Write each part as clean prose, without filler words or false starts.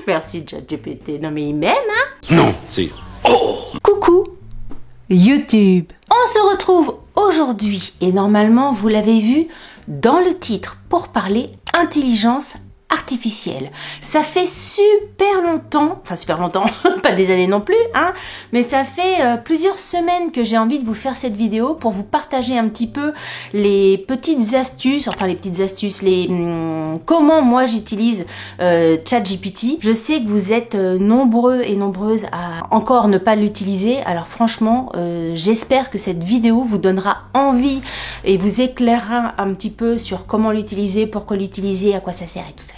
Merci ChatGPT. Non mais il m'aime, hein? Non, c'est... Oh! Coucou YouTube. On se retrouve aujourd'hui et normalement vous l'avez vu dans le titre pour parler intelligence artificielle. Ça fait super longtemps, pas des années non plus, hein, mais ça fait plusieurs semaines que j'ai envie de vous faire cette vidéo pour vous partager un petit peu les petites astuces, comment moi j'utilise ChatGPT. Je sais que vous êtes nombreux et nombreuses à encore ne pas l'utiliser, alors franchement, j'espère que cette vidéo vous donnera envie et vous éclairera un petit peu sur comment l'utiliser, pourquoi l'utiliser, à quoi ça sert et tout ça.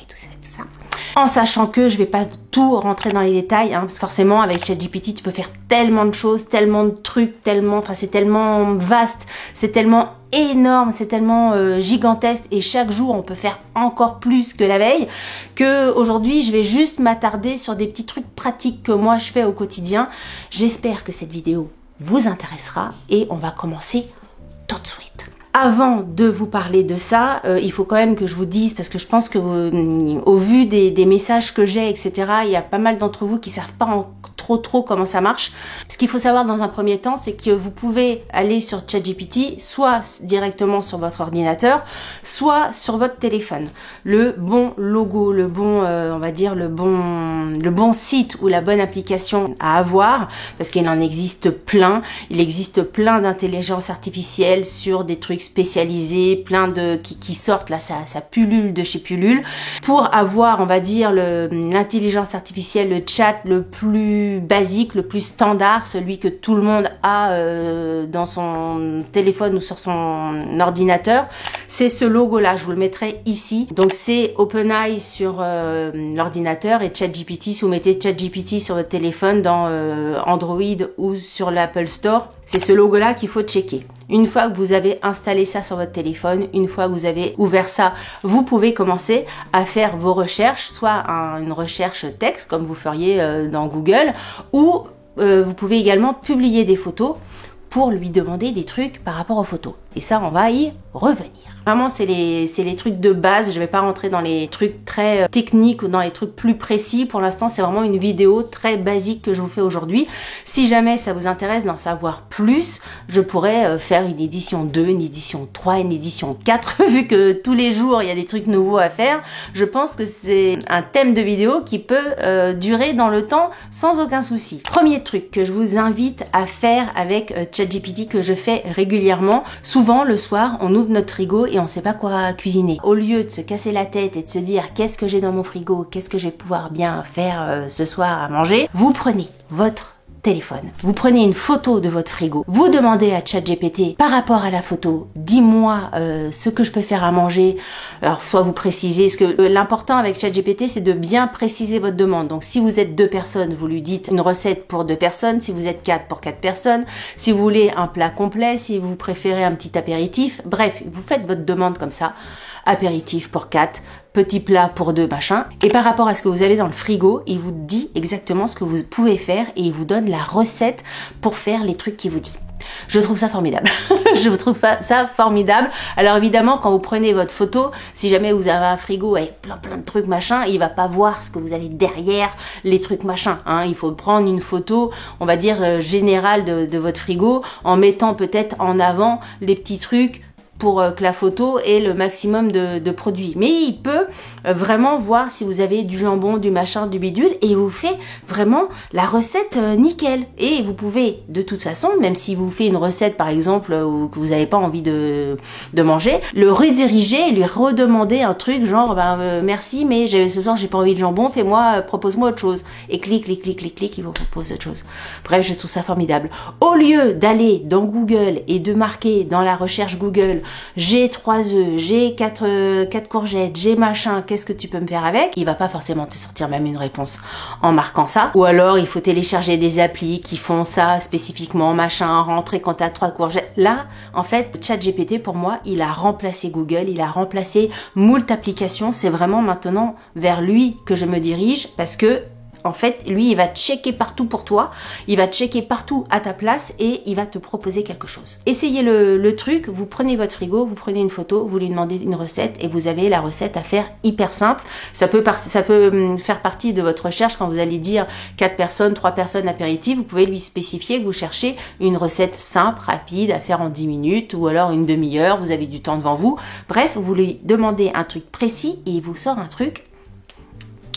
En sachant que je vais pas tout rentrer dans les détails, hein, parce que forcément avec ChatGPT tu peux faire tellement de choses, tellement de trucs, c'est tellement vaste, c'est tellement énorme, c'est tellement gigantesque et chaque jour on peut faire encore plus que la veille, que aujourd'hui je vais juste m'attarder sur des petits trucs pratiques que moi je fais au quotidien. J'espère que cette vidéo vous intéressera et on va commencer tout de suite. Avant de vous parler de ça, il faut quand même que je vous dise, parce que je pense que au vu des messages que j'ai, etc., il y a pas mal d'entre vous qui savent pas trop comment ça marche. Ce qu'il faut savoir dans un premier temps, c'est que vous pouvez aller sur ChatGPT, soit directement sur votre ordinateur, soit sur votre téléphone. Le bon logo, le bon, on va dire le bon site ou la bonne application à avoir, parce qu'il en existe plein. Il existe plein d'intelligence artificielle sur des trucs spécialisés, plein de qui sortent là, ça pullule de chez pullule. Pour avoir, on va dire, l'intelligence artificielle, le chat le plus basique, le plus standard, celui que tout le monde a dans son téléphone ou sur son ordinateur, c'est ce logo là, je vous le mettrai ici. Donc c'est OpenAI sur l'ordinateur et ChatGPT, si vous mettez ChatGPT sur votre téléphone dans Android ou sur l'Apple Store, c'est ce logo là qu'il faut checker. Une fois que vous avez installé ça sur votre téléphone, une fois que vous avez ouvert ça, vous pouvez commencer à faire vos recherches, soit une recherche texte comme vous feriez dans Google, ou vous pouvez également publier des photos pour lui demander des trucs par rapport aux photos. Et ça, on va y revenir. Vraiment, c'est les trucs de base. Je vais pas rentrer dans les trucs très techniques ou dans les trucs plus précis. Pour l'instant, c'est vraiment une vidéo très basique que je vous fais aujourd'hui. Si jamais ça vous intéresse d'en savoir plus, je pourrais faire une édition 2, une édition 3, une édition 4. Vu que tous les jours, il y a des trucs nouveaux à faire, je pense que c'est un thème de vidéo qui peut durer dans le temps sans aucun souci. Premier truc que je vous invite à faire avec ChatGPT que je fais régulièrement. Souvent, le soir, on ouvre notre frigo et on sait pas quoi cuisiner. Au lieu de se casser la tête et de se dire qu'est-ce que j'ai dans mon frigo, qu'est-ce que je vais pouvoir bien faire ce soir à manger, vous prenez votre téléphone, vous prenez une photo de votre frigo, vous demandez à ChatGPT par rapport à la photo, dis-moi ce que je peux faire à manger. Alors soit vous précisez, ce que l'important avec ChatGPT c'est de bien préciser votre demande. Donc si vous êtes 2 personnes, vous lui dites une recette pour 2 personnes, si vous êtes 4 pour 4 personnes, si vous voulez un plat complet, si vous préférez un petit apéritif, bref, vous faites votre demande comme ça, apéritif pour 4, petit plat pour 2, machin. Et par rapport à ce que vous avez dans le frigo, il vous dit exactement ce que vous pouvez faire et il vous donne la recette pour faire les trucs qu'il vous dit. Je trouve ça formidable. Je trouve ça formidable. Alors évidemment, quand vous prenez votre photo, si jamais vous avez un frigo avec plein de trucs machin, il va pas voir ce que vous avez derrière les trucs machin. Hein. Il faut prendre une photo, on va dire générale de votre frigo, en mettant peut-être en avant les petits trucs pour que la photo ait le maximum de produits. Mais il peut vraiment voir si vous avez du jambon, du machin, du bidule, et il vous fait vraiment la recette nickel. Et vous pouvez, de toute façon, même si vous fait une recette par exemple ou que vous n'avez pas envie de manger, le rediriger et lui redemander un truc genre merci mais ce soir j'ai pas envie de jambon, propose-moi autre chose. Et clic, il vous propose autre chose. Bref, je trouve ça formidable. Au lieu d'aller dans Google et de marquer dans la recherche Google j'ai 3 œufs, j'ai 4 courgettes, j'ai machin, qu'est-ce que tu peux me faire avec? Il va pas forcément te sortir même une réponse en marquant ça. Ou alors il faut télécharger des applis qui font ça spécifiquement, machin, rentrer quand t'as 3 courgettes. Là, en fait, ChatGPT pour moi, il a remplacé Google, il a remplacé moult applications. C'est vraiment maintenant vers lui que je me dirige parce que en fait, lui, il va checker partout pour toi, il va checker partout à ta place et il va te proposer quelque chose. Essayez le truc, vous prenez votre frigo, vous prenez une photo, vous lui demandez une recette et vous avez la recette à faire hyper simple. Ça peut faire partie de votre recherche quand vous allez dire 4 personnes, 3 personnes apéritives, vous pouvez lui spécifier que vous cherchez une recette simple, rapide, à faire en 10 minutes ou alors une demi-heure, vous avez du temps devant vous. Bref, vous lui demandez un truc précis et il vous sort un truc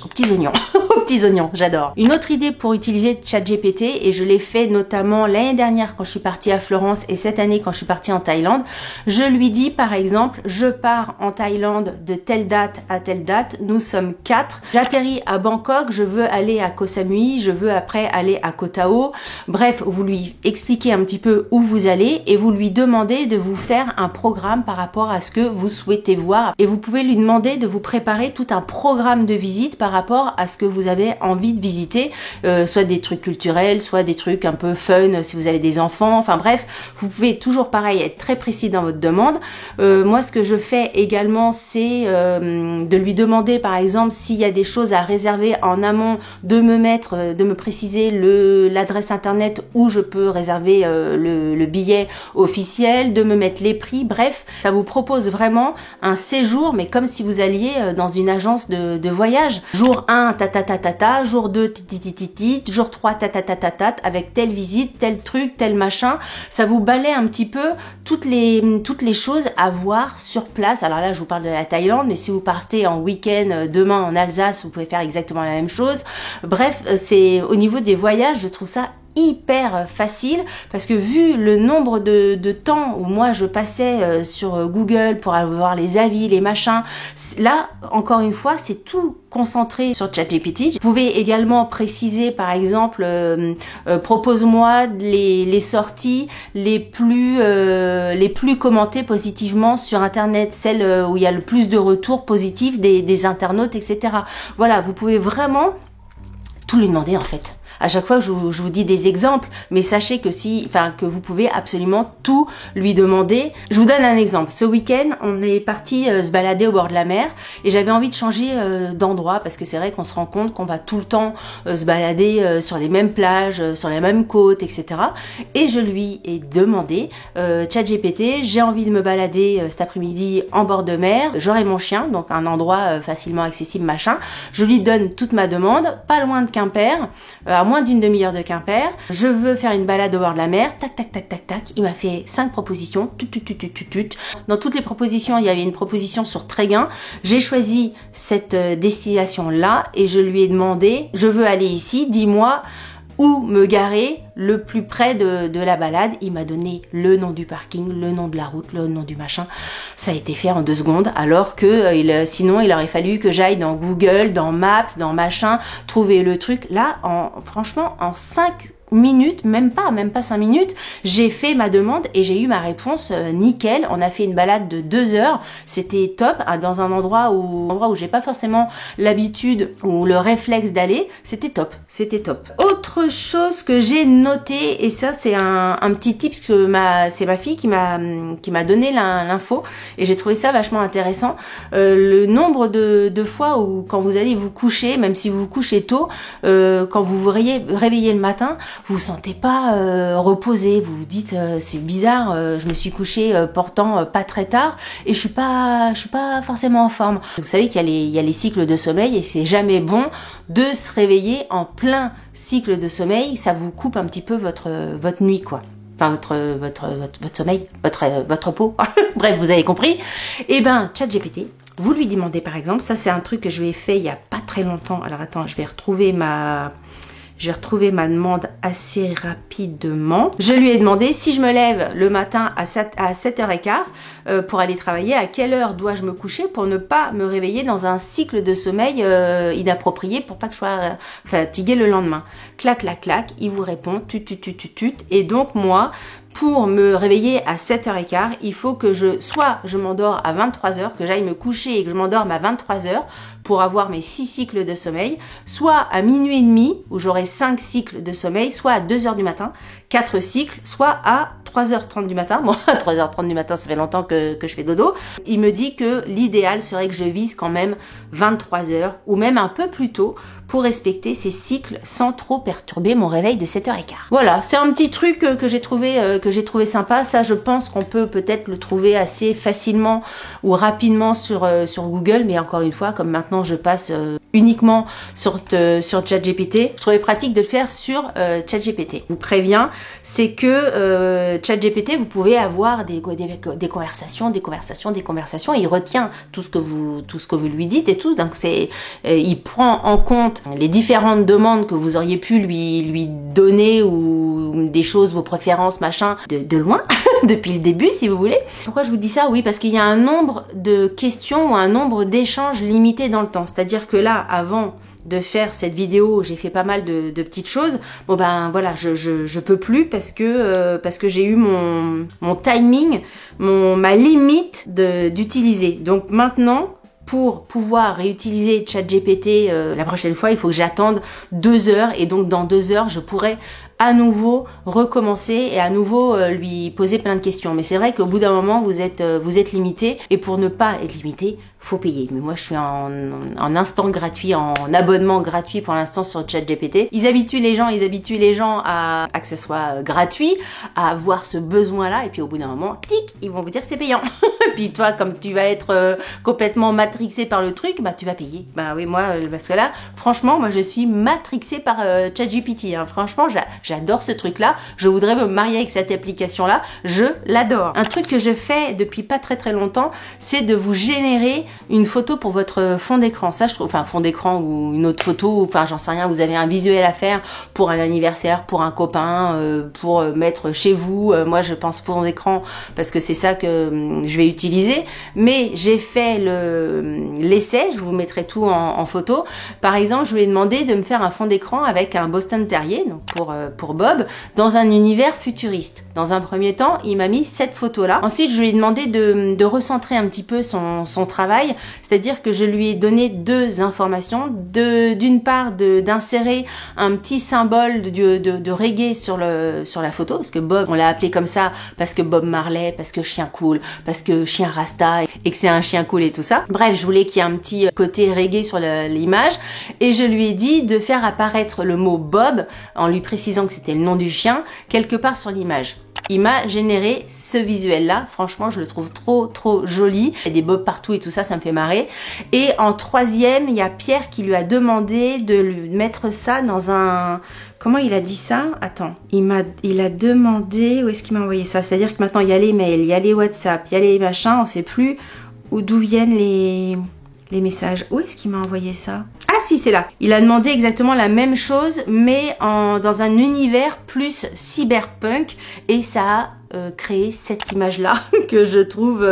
aux petits oignons. Aux petits oignons, j'adore. Une autre idée pour utiliser ChatGPT, et je l'ai fait notamment l'année dernière quand je suis partie à Florence et cette année quand je suis partie en Thaïlande, je lui dis par exemple, je pars en Thaïlande de telle date à telle date, nous sommes 4, j'atterris à Bangkok, je veux aller à Koh Samui, je veux après aller à Koh Tao. Bref, vous lui expliquez un petit peu où vous allez et vous lui demandez de vous faire un programme par rapport à ce que vous souhaitez voir, et vous pouvez lui demander de vous préparer tout un programme de visite par rapport à ce que vous avez envie de visiter, soit des trucs culturels, soit des trucs un peu fun si vous avez des enfants, enfin bref, vous pouvez toujours pareil être très précis dans votre demande. Moi ce que je fais également c'est de lui demander par exemple s'il y a des choses à réserver en amont, de me préciser l'adresse internet où je peux réserver le billet officiel, de me mettre les prix, bref, ça vous propose vraiment un séjour mais comme si vous alliez dans une agence de voyage. Jour 1, ta, jour 2, titi, jour 3, ta, avec telle visite, tel truc, tel machin. Ça vous balaie un petit peu toutes les choses à voir sur place. Alors là, je vous parle de la Thaïlande, mais si vous partez en week-end demain en Alsace, vous pouvez faire exactement la même chose. Bref, c'est au niveau des voyages, je trouve ça hyper facile parce que vu le nombre de temps où moi je passais sur Google pour aller voir les avis, les machins, là encore une fois c'est tout concentré sur ChatGPT. Vous pouvez également préciser par exemple propose-moi les sorties les plus commentées positivement sur internet, celles où il y a le plus de retours positifs des internautes, etc. Voilà, vous pouvez vraiment tout lui demander en fait. À chaque fois, je vous dis des exemples, mais sachez que vous pouvez absolument tout lui demander. Je vous donne un exemple. Ce week-end, on est parti se balader au bord de la mer et j'avais envie de changer d'endroit parce que c'est vrai qu'on se rend compte qu'on va tout le temps se balader sur les mêmes plages, sur les mêmes côtes, etc. Et je lui ai demandé, ChatGPT, j'ai envie de me balader cet après-midi en bord de mer, j'aurai mon chien, donc un endroit facilement accessible, machin. Je lui donne toute ma demande, pas loin de Quimper, à moins d'une demi-heure de Quimper, je veux faire une balade au bord de la mer, tac, il m'a fait 5 propositions, Dans toutes les propositions, il y avait une proposition sur Tréguin, j'ai choisi cette destination-là et je lui ai demandé, je veux aller ici, dis-moi où me garer le plus près de la balade. Il m'a donné le nom du parking, le nom de la route, le nom du machin. Ça a été fait en 2 secondes, alors que sinon il aurait fallu que j'aille dans Google, dans Maps, dans machin, trouver le truc. Là, franchement, en 5 minutes, même pas 5 minutes, j'ai fait ma demande et j'ai eu ma réponse nickel. On a fait une balade de 2 heures, c'était top, dans un endroit où j'ai pas forcément l'habitude ou le réflexe d'aller, c'était top. Autre chose que j'ai noté, et ça c'est un petit tips que c'est ma fille qui m'a donné l'info et j'ai trouvé ça vachement intéressant. Le nombre de fois où quand vous allez vous coucher, même si vous vous couchez tôt, quand vous vous réveillez le matin, vous vous sentez pas reposé, vous vous dites c'est bizarre, je me suis couché pourtant pas très tard et je suis pas forcément en forme. Vous savez qu'il y a les cycles de sommeil et c'est jamais bon de se réveiller en plein cycle de sommeil, ça vous coupe un petit peu votre nuit quoi. Enfin votre sommeil, votre peau. Bref, vous avez compris. Et ben ChatGPT, vous lui demandez par exemple, ça c'est un truc que je lui ai fait il y a pas très longtemps. Alors attends, je vais retrouver ma demande assez rapidement. Je lui ai demandé si je me lève le matin à 7h15 pour aller travailler, à quelle heure dois-je me coucher pour ne pas me réveiller dans un cycle de sommeil inapproprié pour pas que je sois fatiguée le lendemain. Clac, il vous répond, et donc moi, pour me réveiller à 7h15, il faut que soit je m'endors à 23h, que j'aille me coucher et que je m'endorme à 23h pour avoir mes 6 cycles de sommeil, soit à minuit et demi où j'aurai 5 cycles de sommeil, soit à 2h du matin, 4 cycles, soit à 3h30 du matin. Bon, à 3h30 du matin, ça fait longtemps que je fais dodo. Il me dit que l'idéal serait que je vise quand même 23h ou même un peu plus tôt pour respecter ces cycles sans trop perturber mon réveil de 7h15. Voilà, c'est un petit truc que j'ai trouvé sympa. Ça, je pense qu'on peut peut-être le trouver assez facilement ou rapidement sur Google, mais encore une fois, comme maintenant je passe uniquement sur ChatGPT, je trouvais pratique de le faire sur ChatGPT. Je vous préviens, c'est que ChatGPT, vous pouvez avoir des conversations, et il retient tout ce que vous lui dites et tout. Donc il prend en compte les différentes demandes que vous auriez pu lui donner ou des choses, vos préférences, machin, de loin, depuis le début, si vous voulez. Pourquoi je vous dis ça? Oui, parce qu'il y a un nombre de questions ou un nombre d'échanges limité dans le temps. C'est-à-dire que là, avant de faire cette vidéo, j'ai fait pas mal de petites choses. Bon ben voilà, je peux plus parce que j'ai eu mon timing, ma limite d'utiliser. Donc maintenant, pour pouvoir réutiliser ChatGPT la prochaine fois, il faut que j'attende 2 heures, et donc dans 2 heures, je pourrai à nouveau recommencer et à nouveau lui poser plein de questions. Mais c'est vrai qu'au bout d'un moment, vous êtes limité, et pour ne pas être limité, faut payer. Mais moi, je suis en instant gratuit, en abonnement gratuit pour l'instant sur ChatGPT. Ils habituent les gens à que ce soit gratuit, à avoir ce besoin-là, et puis au bout d'un moment, tic, ils vont vous dire que c'est payant. Et puis toi, comme tu vas être complètement matrixé par le truc, bah tu vas payer. Bah oui, moi, parce que là, franchement, moi je suis matrixée par ChatGPT. Hein. Franchement, j'adore ce truc-là. Je voudrais me marier avec cette application-là. Je l'adore. Un truc que je fais depuis pas très très longtemps, c'est de vous générer une photo pour votre fond d'écran. Ça, je trouve, enfin, fond d'écran ou une autre photo, enfin, j'en sais rien, vous avez un visuel à faire pour un anniversaire, pour un copain, pour mettre chez vous. Moi, je pense fond d'écran parce que c'est ça que je vais utiliser. Mais j'ai fait l'essai, je vous mettrai tout en photo. Par exemple, je lui ai demandé de me faire un fond d'écran avec un Boston Terrier, donc pour Bob, dans un univers futuriste. Dans un premier temps, il m'a mis cette photo-là. Ensuite, je lui ai demandé de recentrer un petit peu son travail. C'est-à-dire que je lui ai donné 2 informations. D'une part, d'insérer un petit symbole de reggae sur la photo, parce que Bob, on l'a appelé comme ça, parce que Bob Marley, parce que chien cool, parce que chien rasta, et que c'est un chien cool et tout ça. Bref, je voulais qu'il y ait un petit côté reggae sur l'image, et je lui ai dit de faire apparaître le mot Bob, en lui précisant que c'était le nom du chien, quelque part sur l'image. Il m'a généré ce visuel-là. Franchement, je le trouve trop joli. Il y a des bobs partout et tout ça, ça me fait marrer. Et en 3e, il y a Pierre qui lui a demandé de lui mettre ça dans un... Comment il a dit ça? Attends. Il a demandé... Où est-ce qu'il m'a envoyé ça? C'est-à-dire que maintenant, il y a les mails, il y a les WhatsApp, il y a les machins. On sait plus d'où viennent les messages. Où est-ce qu'il m'a envoyé ça? Ah si, c'est là. Il a demandé exactement la même chose, mais dans un univers plus cyberpunk, et ça a créé cette image-là que je trouve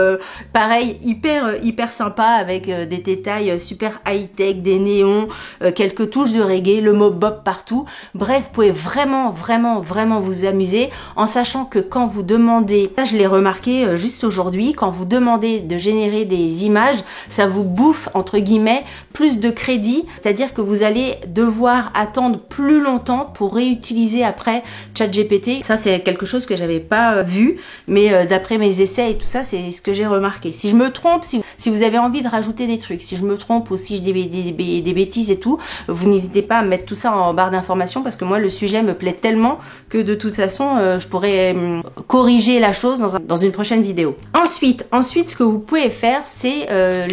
pareil hyper sympa, avec des détails super high-tech, des néons, quelques touches de reggae, le mot Bob partout. Bref, vous pouvez vraiment vous amuser, en sachant que quand vous demandez, ça je l'ai remarqué juste aujourd'hui, quand vous demandez de générer des images, ça vous bouffe entre guillemets plus de crédit, c'est-à-dire que vous allez devoir attendre plus longtemps pour réutiliser après ChatGPT. Ça, c'est quelque chose que j'avais pas vu, mais d'après mes essais et tout ça, c'est ce que j'ai remarqué. Si je me trompe, si vous avez envie de rajouter des trucs, si je me trompe ou si je dis des bêtises et tout, vous n'hésitez pas à mettre tout ça en barre d'informations, parce que moi, le sujet me plaît tellement que de toute façon, je pourrais corriger la chose dans une prochaine vidéo. Ensuite, ce que vous pouvez faire, c'est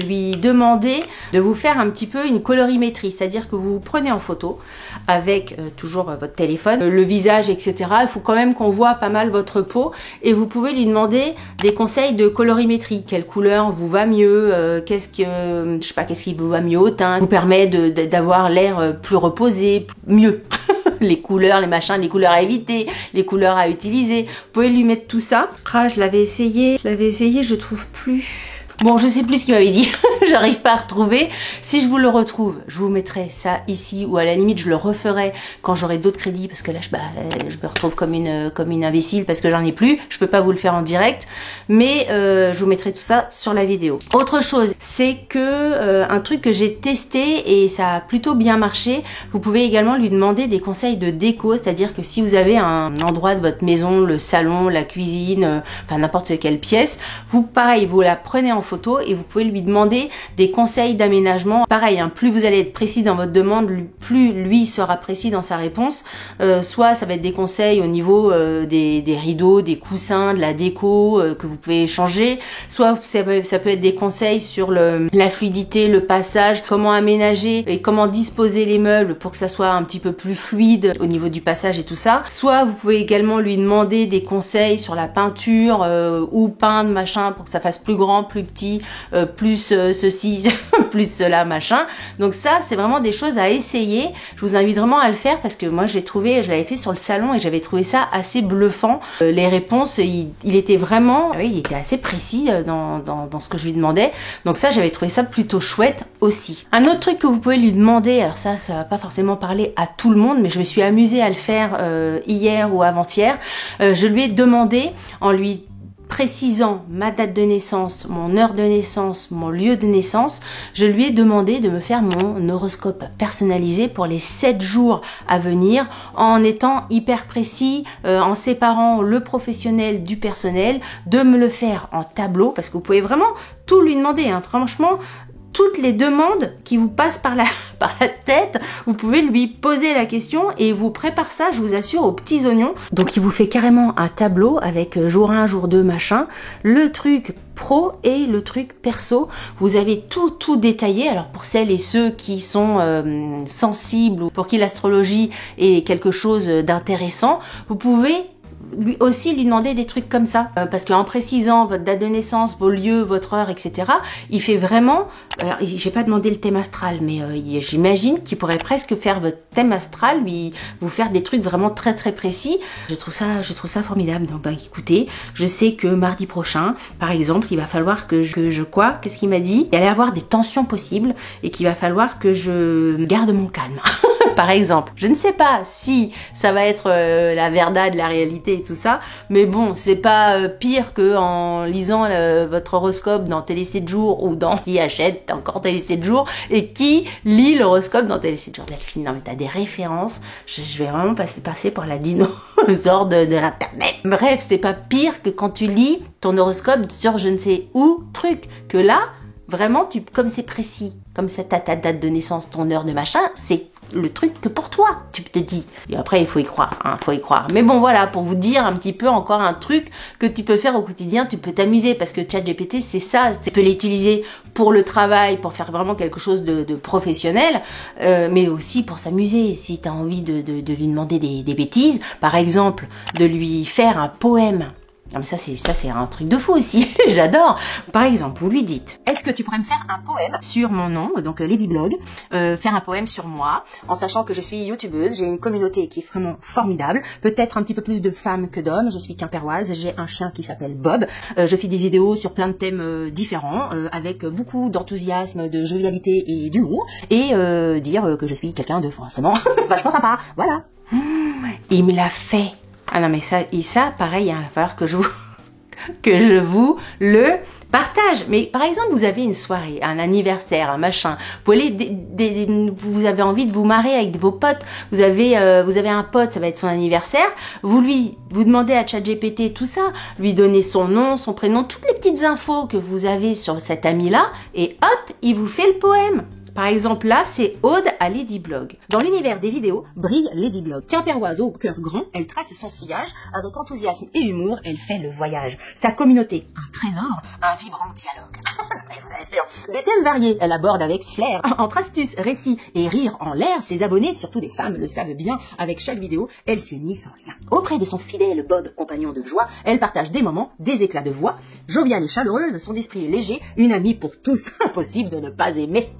lui demander de vous faire un petit peu une colorimétrie, c'est-à-dire que vous vous prenez en photo avec toujours votre téléphone, le visage, etc. Il faut quand même qu'on voit pas mal votre peau, et vous pouvez lui demander des conseils de colorimétrie. Quelle couleur vous va mieux, qu'est-ce qui vous va mieux au teint, vous permet d'avoir l'air plus reposé, mieux. Les couleurs, les machins, les couleurs à éviter, les couleurs à utiliser. Vous pouvez lui mettre tout ça. Ah, je l'avais essayé, je trouve plus. Bon, je sais plus ce qu'il m'avait dit, j'arrive pas à retrouver. Si je vous le retrouve, je vous mettrai ça ici, ou à la limite je le referai quand j'aurai d'autres crédits, parce que là je me retrouve comme une imbécile parce que j'en ai plus, je peux pas vous le faire en direct, mais je vous mettrai tout ça sur la vidéo. Autre chose, c'est que un truc que j'ai testé et ça a plutôt bien marché, vous pouvez également lui demander des conseils de déco, c'est-à-dire que si vous avez un endroit de votre maison, le salon, la cuisine, enfin n'importe quelle pièce, vous la prenez en photo et vous pouvez lui demander des conseils d'aménagement. Pareil, hein, plus vous allez être précis dans votre demande, plus lui sera précis dans sa réponse. Soit ça va être des conseils au niveau des rideaux, des coussins, de la déco que vous pouvez changer. Soit ça peut être des conseils sur la fluidité, le passage, comment aménager et comment disposer les meubles pour que ça soit un petit peu plus fluide au niveau du passage et tout ça. Soit vous pouvez également lui demander des conseils sur la peinture, ou peindre machin pour que ça fasse plus grand, plus petit, plus ceci, plus cela machin. Donc ça c'est vraiment des choses à essayer. Je vous invite vraiment à le faire parce que moi je l'avais fait sur le salon et j'avais trouvé ça assez bluffant. Les réponses, il était vraiment, oui, il était assez précis dans ce que je lui demandais. Donc ça j'avais trouvé ça plutôt chouette aussi. Un autre truc que vous pouvez lui demander, alors ça va pas forcément parler à tout le monde, mais je me suis amusée à le faire hier ou avant-hier. Je lui ai demandé en lui précisant ma date de naissance, mon heure de naissance, mon lieu de naissance, je lui ai demandé de me faire mon horoscope personnalisé pour les 7 jours à venir en étant hyper précis, en séparant le professionnel du personnel, de me le faire en tableau parce que vous pouvez vraiment tout lui demander, hein, franchement. Toutes les demandes qui vous passent par la tête, vous pouvez lui poser la question et il vous prépare ça, je vous assure, aux petits oignons. Donc il vous fait carrément un tableau avec jour 1, jour 2, machin, le truc pro et le truc perso. Vous avez tout détaillé. Alors pour celles et ceux qui sont sensibles ou pour qui l'astrologie est quelque chose d'intéressant, vous pouvez lui demander des trucs comme ça parce qu'en précisant votre date de naissance, vos lieux, votre heure, etc. il fait vraiment, alors j'ai pas demandé le thème astral, mais j'imagine qu'il pourrait presque faire votre thème astral, vous faire des trucs vraiment très précis. Je trouve ça formidable. Donc bah écoutez, je sais que mardi prochain par exemple il va falloir que qu'est-ce qu'il m'a dit, il allait avoir des tensions possibles et qu'il va falloir que je garde mon calme. Par exemple, je ne sais pas si ça va être la verdade, la réalité et tout ça, mais bon, c'est pas pire que en lisant votre horoscope dans Télé 7 jours ou dans qui achète encore Télé 7 jours et qui lit l'horoscope dans Télé 7 jours. Delphine, non mais t'as des références, je vais vraiment passer pour la dinosaure de l'internet. Bref, c'est pas pire que quand tu lis ton horoscope sur je ne sais où truc, que là, vraiment, comme c'est précis, comme c'est ta date de naissance, ton heure de machin, c'est le truc que pour toi, tu te dis. Et après, il faut y croire, hein, faut y croire. Mais bon, voilà, pour vous dire un petit peu encore un truc que tu peux faire au quotidien, tu peux t'amuser parce que ChatGPT, c'est ça. Tu peux l'utiliser pour le travail, pour faire vraiment quelque chose de professionnel, mais aussi pour s'amuser. Si tu as envie de lui demander des bêtises, par exemple, de lui faire un poème. Non mais ça c'est un truc de fou aussi, j'adore. Par exemple, vous lui dites, est-ce que tu pourrais me faire un poème sur mon nom, donc Ladyblog, faire un poème sur moi, en sachant que je suis youtubeuse, j'ai une communauté qui est vraiment formidable, peut-être un petit peu plus de femmes que d'hommes, je suis quimpéroise, j'ai un chien qui s'appelle Bob, je fais des vidéos sur plein de thèmes différents, avec beaucoup d'enthousiasme, de jovialité et d'humour, et dire que je suis quelqu'un de forcément vachement sympa, voilà. Il me l'a fait. Ah non mais ça pareil, il va falloir que je vous le partage. Mais par exemple, vous avez une soirée, un anniversaire, un machin, vous avez envie de vous marrer avec vos potes, vous avez un pote, ça va être son anniversaire, vous demandez à ChatGPT tout ça, lui donnez son nom, son prénom, toutes les petites infos que vous avez sur cet ami-là, et hop, il vous fait le poème. Par exemple, là, c'est Ode à Ladyblog. Dans l'univers des vidéos, brille Ladyblog. Quimpéroise au cœur grand, elle trace son sillage. Avec enthousiasme et humour, elle fait le voyage. Sa communauté, un trésor, un vibrant dialogue. Bien sûr. Des thèmes variés, elle aborde avec flair. Entre astuces, récits et rires en l'air, ses abonnés, surtout des femmes, le savent bien. Avec chaque vidéo, elle s'unit sans lien. Auprès de son fidèle Bob, compagnon de joie, elle partage des moments, des éclats de voix. Joviale et chaleureuse, son esprit est léger, une amie pour tous. Impossible de ne pas aimer.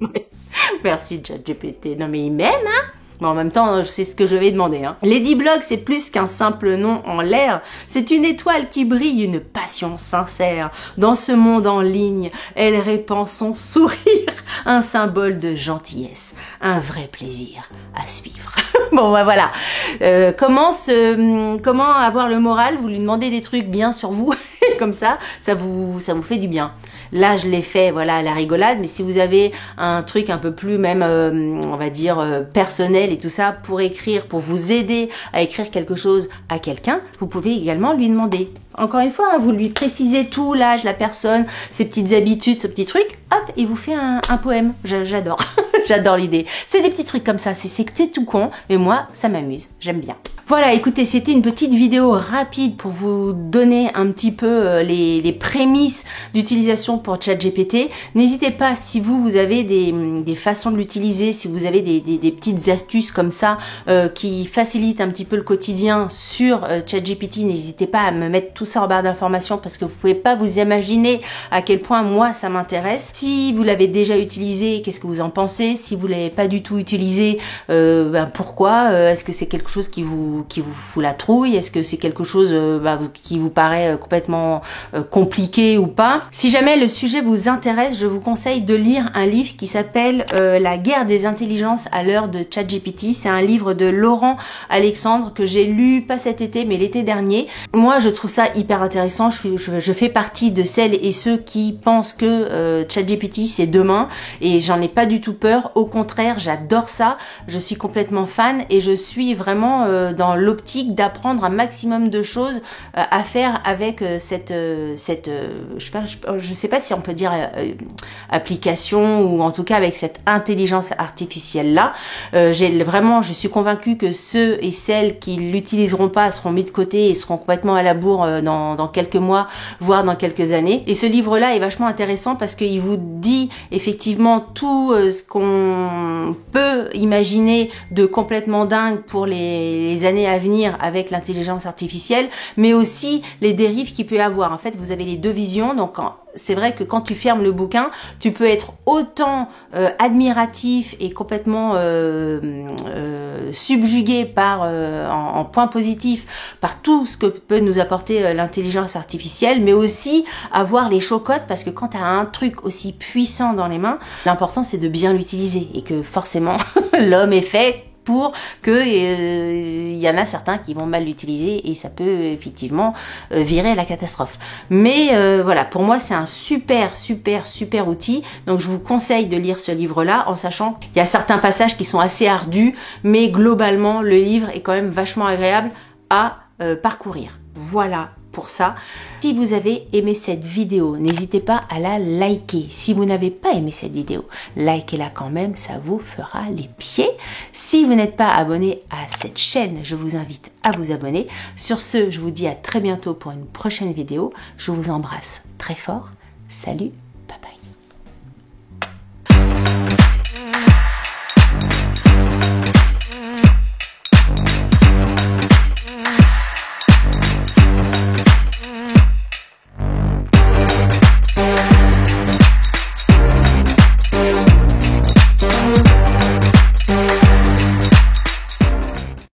Merci ChatGPT. Non mais il m'aime, hein. Bon, en même temps, c'est ce que je vais demander, hein. Ladyblog, c'est plus qu'un simple nom en l'air. C'est une étoile qui brille, une passion sincère. Dans ce monde en ligne, elle répand son sourire. Un symbole de gentillesse. Un vrai plaisir à suivre. Bon, bah voilà. Comment avoir le moral? Vous lui demandez des trucs bien sur vous. Comme ça vous fait du bien. Là, je l'ai fait, voilà, à la rigolade, mais si vous avez un truc un peu plus même, on va dire, personnel et tout ça, pour écrire, pour vous aider à écrire quelque chose à quelqu'un, vous pouvez également lui demander. Encore une fois, hein, vous lui précisez tout, l'âge, la personne, ses petites habitudes, ce petit truc, hop, il vous fait un poème. J'adore, j'adore l'idée. C'est des petits trucs comme ça, c'est tout con, mais moi, ça m'amuse, j'aime bien. Voilà, écoutez, c'était une petite vidéo rapide pour vous donner un petit peu les prémices d'utilisation pour ChatGPT. N'hésitez pas, si vous avez des façons de l'utiliser, si vous avez des petites astuces comme ça qui facilitent un petit peu le quotidien sur ChatGPT, n'hésitez pas à me mettre tout ça en barre d'informations parce que vous pouvez pas vous imaginer à quel point moi ça m'intéresse. Si vous l'avez déjà utilisé, qu'est-ce que vous en pensez? Si vous l'avez pas du tout utilisé, pourquoi? Est-ce que c'est quelque chose qui vous fout la trouille? Est-ce que c'est quelque chose qui vous paraît complètement compliqué ou pas? Si jamais le sujet vous intéresse, je vous conseille de lire un livre qui s'appelle La guerre des intelligences à l'heure de ChatGPT. C'est un livre de Laurent Alexandre que j'ai lu pas cet été mais l'été dernier. Moi je trouve ça hyper intéressant. Je fais partie de celles et ceux qui pensent que ChatGPT c'est demain et j'en ai pas du tout peur. Au contraire, j'adore ça. Je suis complètement fan et je suis vraiment dans l'optique d'apprendre un maximum de choses à faire avec je sais pas si on peut dire application ou en tout cas avec cette intelligence artificielle là. Je suis convaincue que ceux et celles qui l'utiliseront pas seront mis de côté et seront complètement à la bourre dans quelques mois, voire dans quelques années. Et ce livre-là est vachement intéressant parce qu'il vous dit effectivement tout ce qu'on peut imaginer de complètement dingue pour les années à venir avec l'intelligence artificielle, mais aussi les dérives qu'il peut y avoir. En fait, vous avez les deux visions, donc c'est vrai que quand tu fermes le bouquin, tu peux être autant admiratif et complètement subjugué par en point positif par tout ce que peut nous apporter l'intelligence artificielle, mais aussi avoir les chocottes parce que quand tu as un truc aussi puissant dans les mains, l'important c'est de bien l'utiliser et que forcément l'homme est fait pour que y en a certains qui vont mal l'utiliser et ça peut effectivement virer à la catastrophe. Mais voilà, pour moi c'est un super outil. Donc je vous conseille de lire ce livre-là en sachant qu'il y a certains passages qui sont assez ardus, mais globalement le livre est quand même vachement agréable à parcourir. Voilà pour ça. Si vous avez aimé cette vidéo, n'hésitez pas à la liker. Si vous n'avez pas aimé cette vidéo, likez-la quand même, ça vous fera les pieds. Si vous n'êtes pas abonné à cette chaîne, je vous invite à vous abonner. Sur ce, je vous dis à très bientôt pour une prochaine vidéo. Je vous embrasse très fort. Salut!